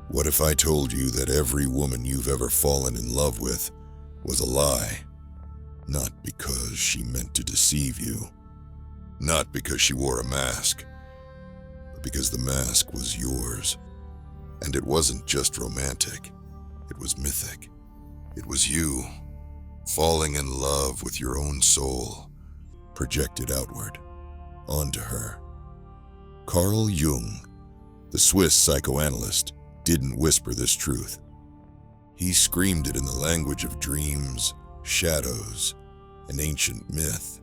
What if I told you that every woman you've ever fallen in love with was a lie? Not because she meant to deceive you, not because she wore a mask, but because the mask was yours. And it wasn't just romantic, it was mythic. It was you, falling in love with your own soul, projected outward, onto her. Carl Jung, the Swiss psychoanalyst, didn't whisper this truth. He screamed it in the language of dreams, shadows, and ancient myth.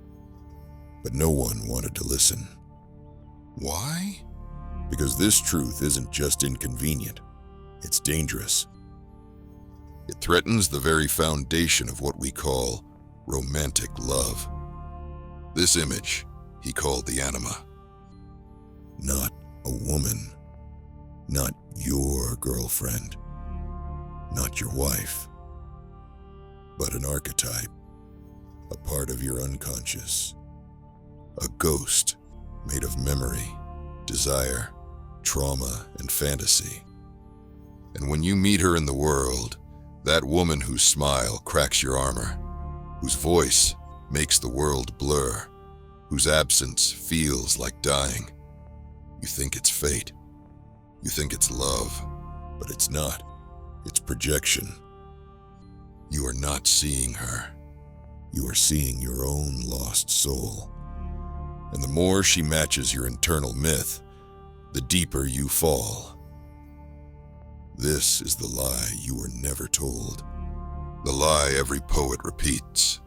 But no one wanted to listen. Why? Because this truth isn't just inconvenient, it's dangerous. It threatens the very foundation of what we call romantic love. This image he called the anima. Not a woman, not your girlfriend, not your wife, but an archetype, a part of your unconscious, a ghost made of memory, desire, trauma, and fantasy. And when you meet her in the world, that woman whose smile cracks your armor, whose voice makes the world blur, whose absence feels like dying, you think it's fate. You think it's love, but it's not. It's projection. You are not seeing her. You are seeing your own lost soul. And the more she matches your internal myth, the deeper you fall. This is the lie you were never told. The lie every poet repeats.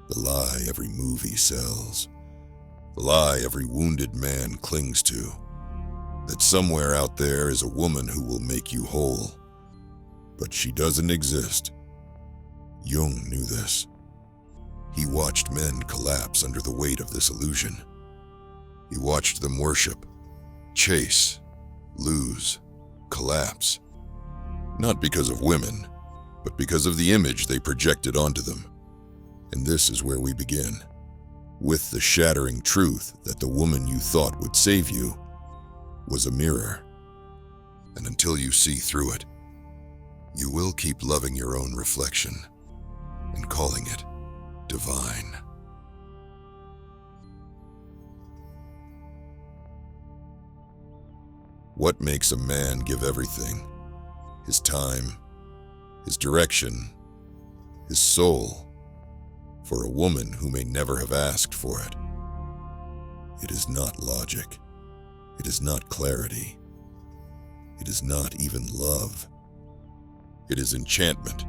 The lie every movie sells. The lie every wounded man clings to. That somewhere out there is a woman who will make you whole. But she doesn't exist. Jung knew this. He watched men collapse under the weight of this illusion. He watched them worship, chase, lose, collapse. Not because of women, but because of the image they projected onto them. And this is where we begin, with the shattering truth that the woman you thought would save you was a mirror. And until you see through it, you will keep loving your own reflection and calling it divine. What makes a man give everything? His time, his direction, his soul, for a woman who may never have asked for it? It is not logic. It is not clarity. It is not even love. It is enchantment.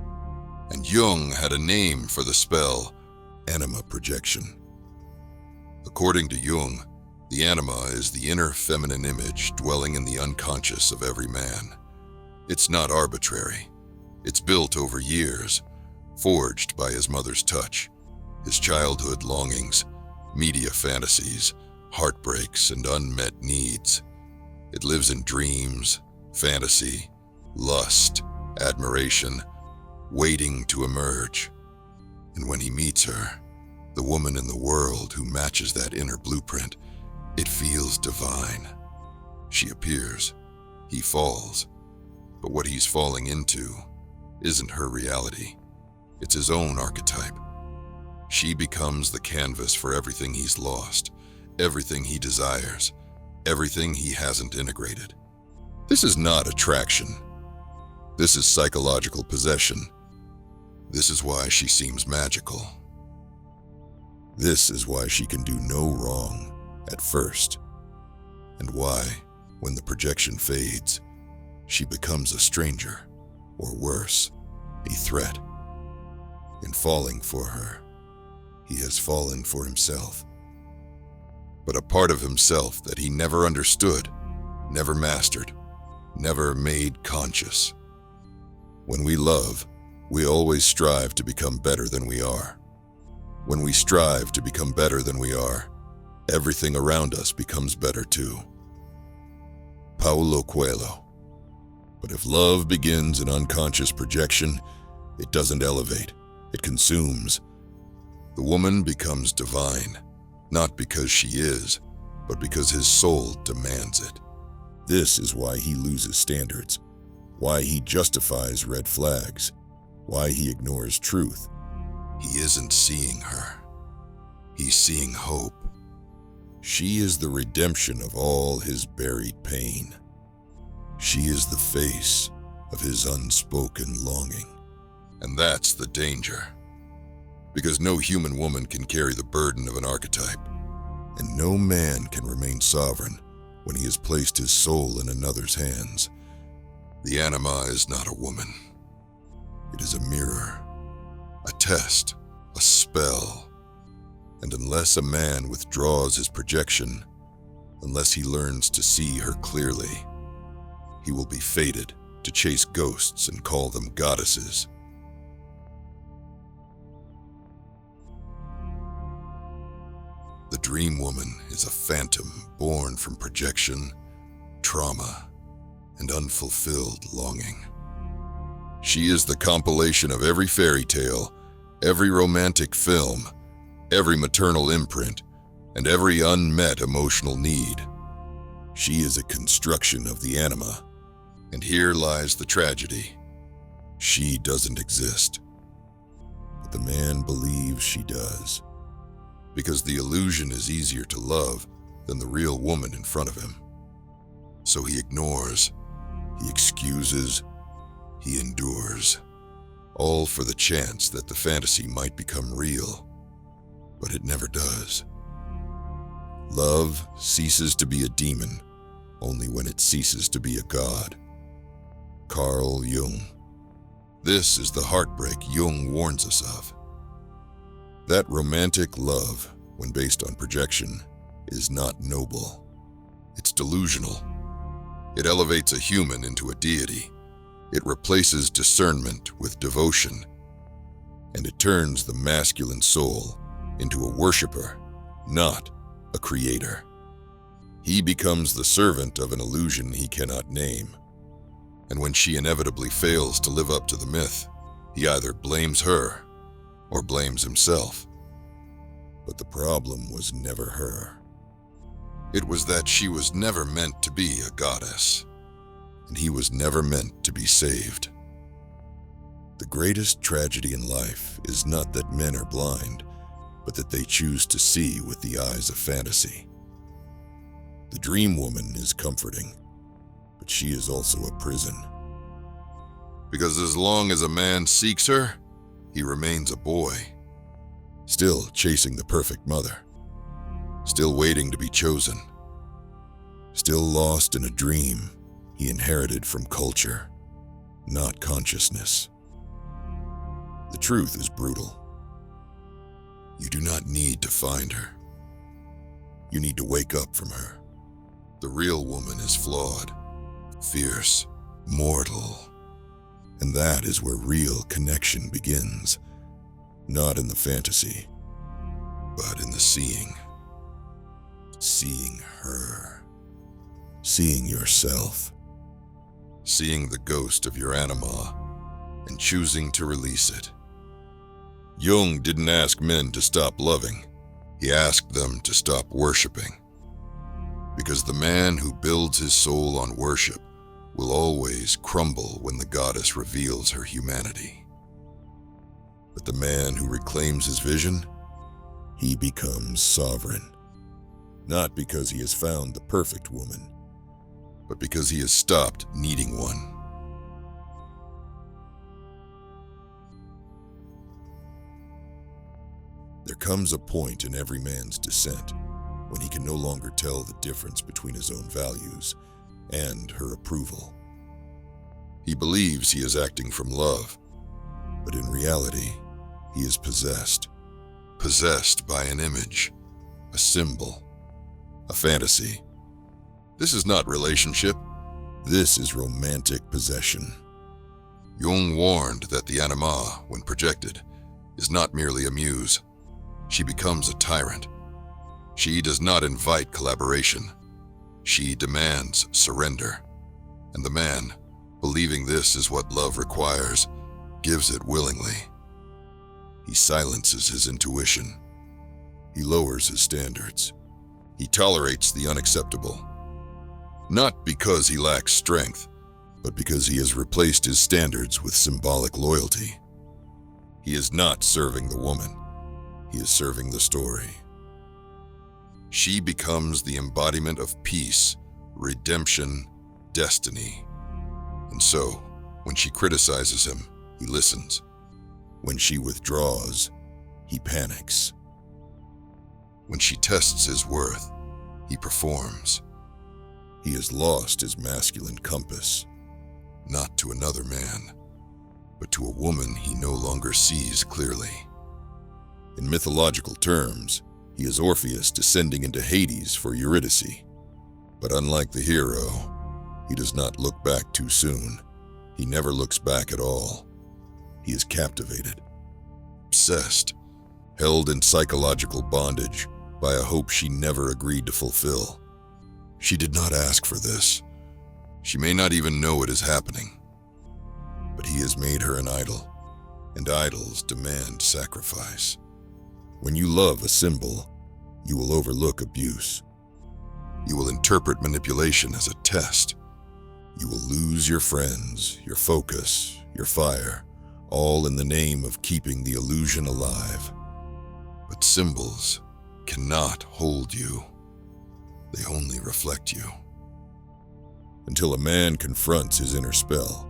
And Jung had a name for the spell, anima projection. According to Jung, the anima is the inner feminine image dwelling in the unconscious of every man. It's not arbitrary. It's built over years, forged by his mother's touch, his childhood longings, media fantasies, heartbreaks, and unmet needs. It lives in dreams, fantasy, lust, admiration, waiting to emerge. And when he meets her, the woman in the world who matches that inner blueprint, it feels divine. She appears, he falls, but what he's falling into isn't her reality. It's his own archetype. She becomes the canvas for everything he's lost, everything he desires, everything he hasn't integrated. This is not attraction. This is psychological possession. This is why she seems magical. This is why she can do no wrong at first, and why, when the projection fades, she becomes a stranger, or worse, a threat. In falling for her, he has fallen for himself. But a part of himself that he never understood, never mastered, never made conscious. When we love, we always strive to become better than we are. When we strive to become better than we are, everything around us becomes better too. Paulo Coelho. But if love begins in unconscious projection, it doesn't elevate, it consumes. The woman becomes divine, not because she is, but because his soul demands it. This is why he loses standards, why he justifies red flags, why he ignores truth. He isn't seeing her. He's seeing hope. She is the redemption of all his buried pain. She is the face of his unspoken longing. And that's the danger. Because no human woman can carry the burden of an archetype, and no man can remain sovereign when he has placed his soul in another's hands. The anima is not a woman. It is a mirror, a test, a spell. And unless a man withdraws his projection, unless he learns to see her clearly, he will be fated to chase ghosts and call them goddesses. The dream woman is a phantom born from projection, trauma, and unfulfilled longing. She is the compilation of every fairy tale, every romantic film, every maternal imprint, and every unmet emotional need. She is a construction of the anima, and here lies the tragedy. She doesn't exist, but the man believes she does. Because the illusion is easier to love than the real woman in front of him. So he ignores, he excuses, he endures, all for the chance that the fantasy might become real, but it never does. Love ceases to be a demon only when it ceases to be a god. Carl Jung. This is the heartbreak Jung warns us of. That romantic love, when based on projection, is not noble. It's delusional. It elevates a human into a deity. It replaces discernment with devotion. And it turns the masculine soul into a worshiper, not a creator. He becomes the servant of an illusion he cannot name. And when she inevitably fails to live up to the myth, he either blames her or blames himself. But the problem was never her. It was that she was never meant to be a goddess, and he was never meant to be saved. The greatest tragedy in life is not that men are blind, but that they choose to see with the eyes of fantasy. The dream woman is comforting, but she is also a prison. Because as long as a man seeks her, he remains a boy, still chasing the perfect mother, still waiting to be chosen, still lost in a dream he inherited from culture, not consciousness. The truth is brutal. You do not need to find her. You need to wake up from her. The real woman is flawed, fierce, mortal. And that is where real connection begins, not in the fantasy, but in the seeing. Seeing her. Seeing yourself. Seeing the ghost of your anima and choosing to release it. Jung didn't ask men to stop loving. He asked them to stop worshiping. Because the man who builds his soul on worship will always crumble when the goddess reveals her humanity. But the man who reclaims his vision, he becomes sovereign. Not because he has found the perfect woman, but because he has stopped needing one. There comes a point in every man's descent when he can no longer tell the difference between his own values and her approval. He believes he is acting from love, but in reality, he is possessed. Possessed by an image, a symbol, a fantasy. This is not relationship. This is romantic possession. Jung warned that the anima, when projected, is not merely a muse. She becomes a tyrant. She does not invite collaboration. She demands surrender. And the man, believing this is what love requires, gives it willingly. He silences his intuition. He lowers his standards. He tolerates the unacceptable. Not because he lacks strength, but because he has replaced his standards with symbolic loyalty. He is not serving the woman, he is serving the story. She becomes the embodiment of peace, redemption, destiny. And so, when she criticizes him, he listens. When she withdraws, he panics. When she tests his worth, he performs. He has lost his masculine compass, not to another man, but to a woman he no longer sees clearly. In mythological terms, he is Orpheus descending into Hades for Eurydice. But unlike the hero, he does not look back too soon. He never looks back at all. He is captivated, obsessed, held in psychological bondage by a hope she never agreed to fulfill. She did not ask for this. She may not even know it is happening. But he has made her an idol, and idols demand sacrifice. When you love a symbol, you will overlook abuse. You will interpret manipulation as a test. You will lose your friends, your focus, your fire, all in the name of keeping the illusion alive. But symbols cannot hold you. They only reflect you. Until a man confronts his inner spell,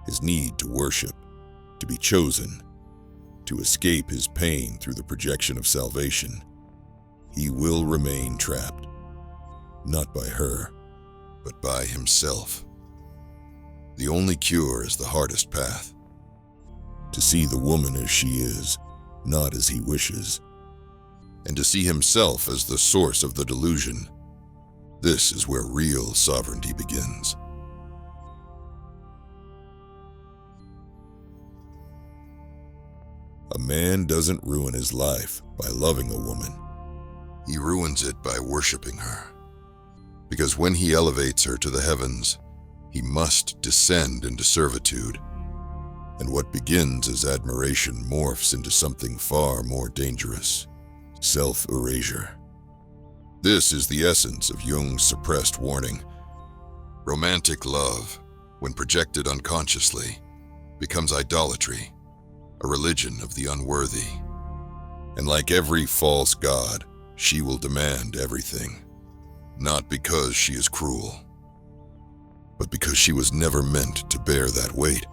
his need to worship, to be chosen, to escape his pain through the projection of salvation, he will remain trapped, not by her, but by himself. The only cure is the hardest path. To see the woman as she is, not as he wishes, and to see himself as the source of the delusion. This is where real sovereignty begins. A man doesn't ruin his life by loving a woman. He ruins it by worshiping her. Because when he elevates her to the heavens, he must descend into servitude. And what begins as admiration morphs into something far more dangerous: self-erasure. This is the essence of Jung's suppressed warning. Romantic love, when projected unconsciously, becomes idolatry, a religion of the unworthy. And like every false god, she will demand everything, not because she is cruel, but because she was never meant to bear that weight.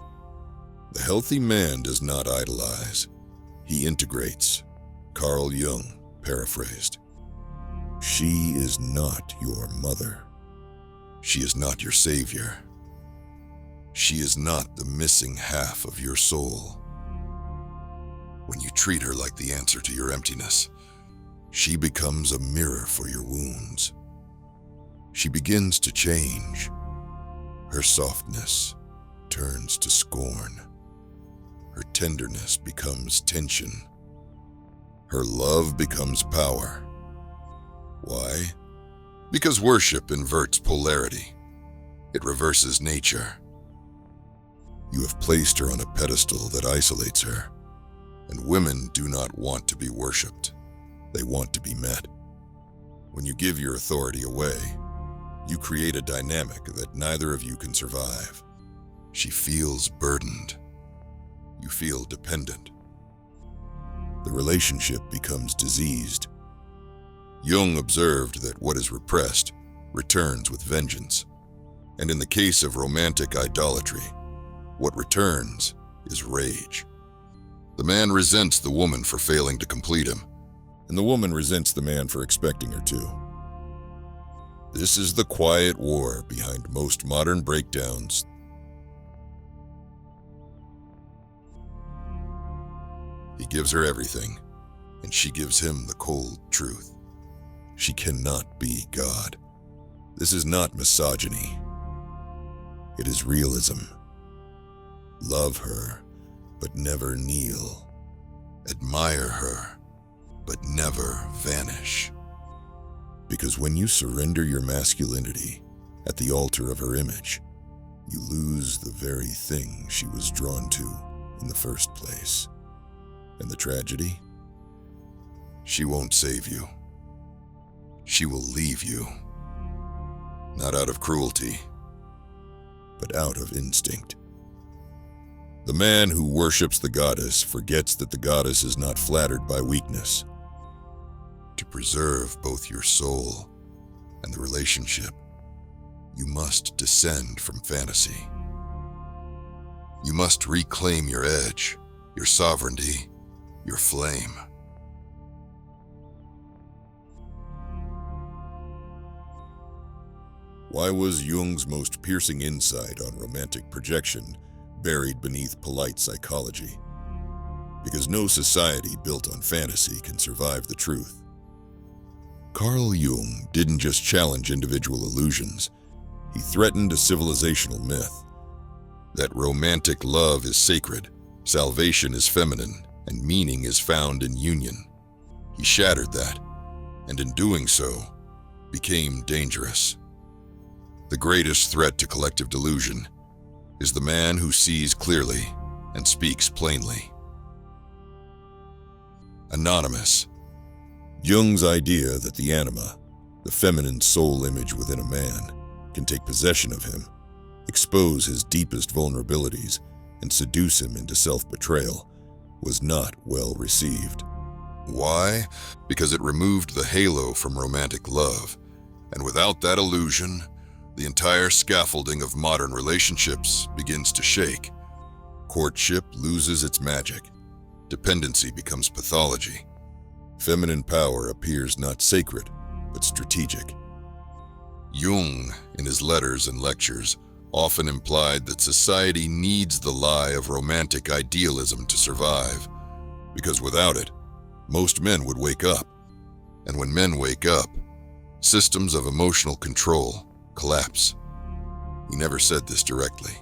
The healthy man does not idolize, he integrates. Carl Jung paraphrased. She is not your mother. She is not your savior. She is not the missing half of your soul. When you treat her like the answer to your emptiness, she becomes a mirror for your wounds. She begins to change. Her softness turns to scorn. Her tenderness becomes tension. Her love becomes power. Why? Because worship inverts polarity. It reverses nature. You have placed her on a pedestal that isolates her, and women do not want to be worshipped. They want to be met. When you give your authority away, you create a dynamic that neither of you can survive. She feels burdened. You feel dependent. The relationship becomes diseased. Jung observed that what is repressed returns with vengeance. And in the case of romantic idolatry, what returns is rage. The man resents the woman for failing to complete him, and the woman resents the man for expecting her to. This is the quiet war behind most modern breakdowns. He gives her everything, and she gives him the cold truth. She cannot be God. This is not misogyny. It is realism. Love her, but never kneel. Admire her, but never vanish. Because when you surrender your masculinity at the altar of her image, you lose the very thing she was drawn to in the first place. And the tragedy? She won't save you. She will leave you. Not out of cruelty, but out of instinct. The man who worships the goddess forgets that the goddess is not flattered by weakness. To preserve both your soul and the relationship, you must descend from fantasy. You must reclaim your edge, your sovereignty, your flame. Why was Jung's most piercing insight on romantic projection buried beneath polite psychology? Because no society built on fantasy can survive the truth. Carl Jung didn't just challenge individual illusions, he threatened a civilizational myth. That romantic love is sacred, salvation is feminine, and meaning is found in union. He shattered that, and in doing so, became dangerous. The greatest threat to collective delusion is the man who sees clearly and speaks plainly. Anonymous. Jung's idea that the anima, the feminine soul image within a man, can take possession of him, expose his deepest vulnerabilities, and seduce him into self-betrayal, was not well received. Why? Because it removed the halo from romantic love, and without that illusion, the entire scaffolding of modern relationships begins to shake. Courtship loses its magic. Dependency becomes pathology. Feminine power appears not sacred, but strategic. Jung, in his letters and lectures, often implied that society needs the lie of romantic idealism to survive, because without it, most men would wake up. And when men wake up, systems of emotional control collapse. He never said this directly,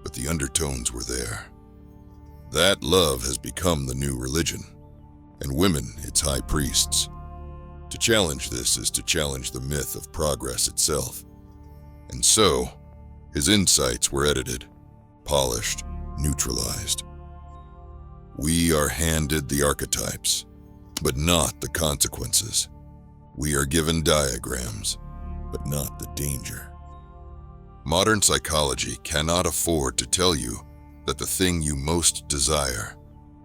but the undertones were there. That love has become the new religion, and women its high priests. To challenge this is to challenge the myth of progress itself. And so, his insights were edited, polished, neutralized. We are handed the archetypes, but not the consequences. We are given diagrams, but not the danger. Modern psychology cannot afford to tell you that the thing you most desire,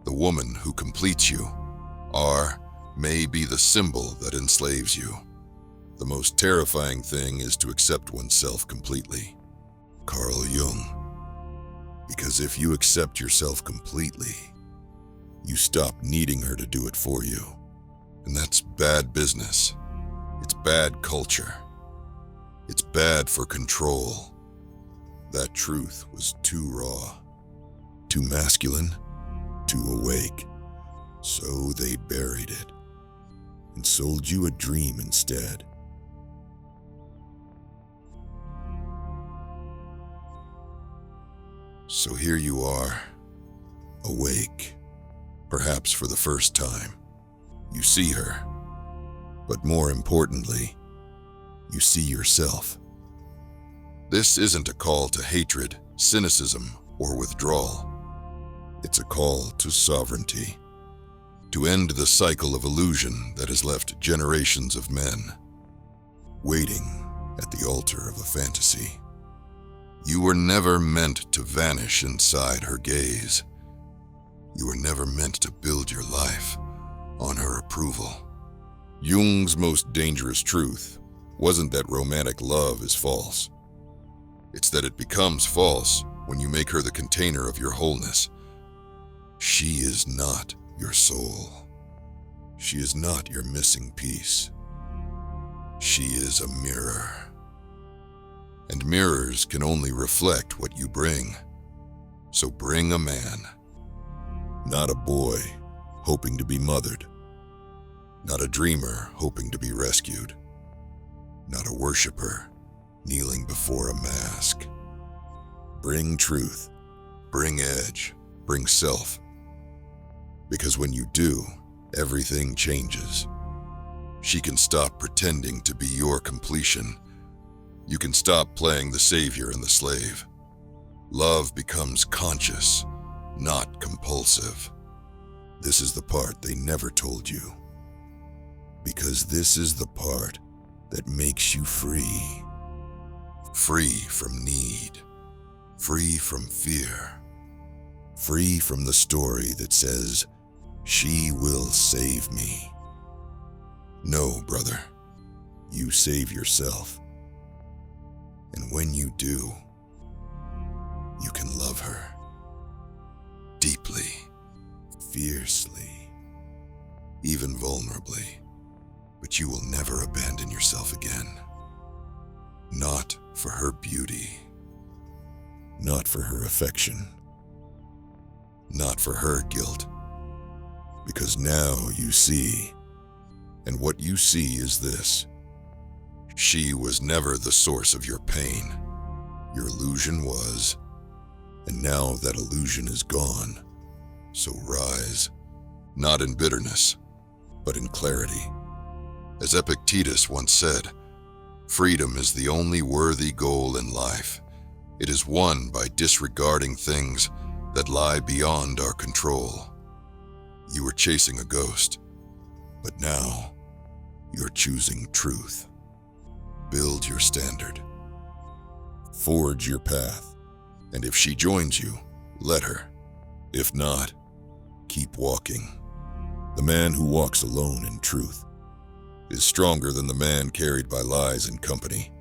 the woman who completes you, may be the symbol that enslaves you. The most terrifying thing is to accept oneself completely. Carl Jung. Because if you accept yourself completely, you stop needing her to do it for you. And that's bad business. It's bad culture. It's bad for control. That truth was too raw, too masculine, too awake. So they buried it and sold you a dream instead. So here you are, awake, perhaps for the first time. You see her, but more importantly, you see yourself. This isn't a call to hatred, cynicism, or withdrawal. It's a call to sovereignty, to end the cycle of illusion that has left generations of men waiting at the altar of a fantasy. You were never meant to vanish inside her gaze. You were never meant to build your life on her approval. Jung's most dangerous truth wasn't that romantic love is false. It's that it becomes false when you make her the container of your wholeness. She is not your soul. She is not your missing piece. She is a mirror. And mirrors can only reflect what you bring. So bring a man. Not a boy hoping to be mothered. Not a dreamer hoping to be rescued. Not a worshiper kneeling before a mask. Bring truth. Bring edge. Bring self. Because when you do, everything changes. She can stop pretending to be your completion. You can stop playing the savior and the slave. Love becomes conscious, not compulsive. This is the part they never told you. Because this is the part that makes you free. Free from need. free from fear, free from the story that says, "She will save me." No, brother, you save yourself. And when you do, you can love her deeply, fiercely, even vulnerably, but you will never abandon yourself again. Not for her beauty, not for her affection, not for her guilt, because now you see, and what you see is this: she was never the source of your pain. Your illusion was, and now that illusion is gone. So rise, not in bitterness, but in clarity. As Epictetus once said, freedom is the only worthy goal in life. It is won by disregarding things that lie beyond our control. You were chasing a ghost, but now you're choosing truth. Build your standard. Forge your path. And if she joins you, let her. If not, keep walking. The man who walks alone in truth is stronger than the man carried by lies and company.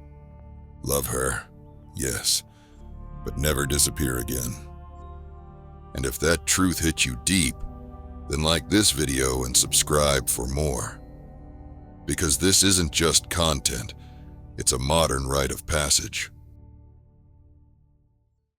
Love her, yes, but never disappear again. And if that truth hits you deep, then like this video and subscribe for more. Because this isn't just content, it's a modern rite of passage.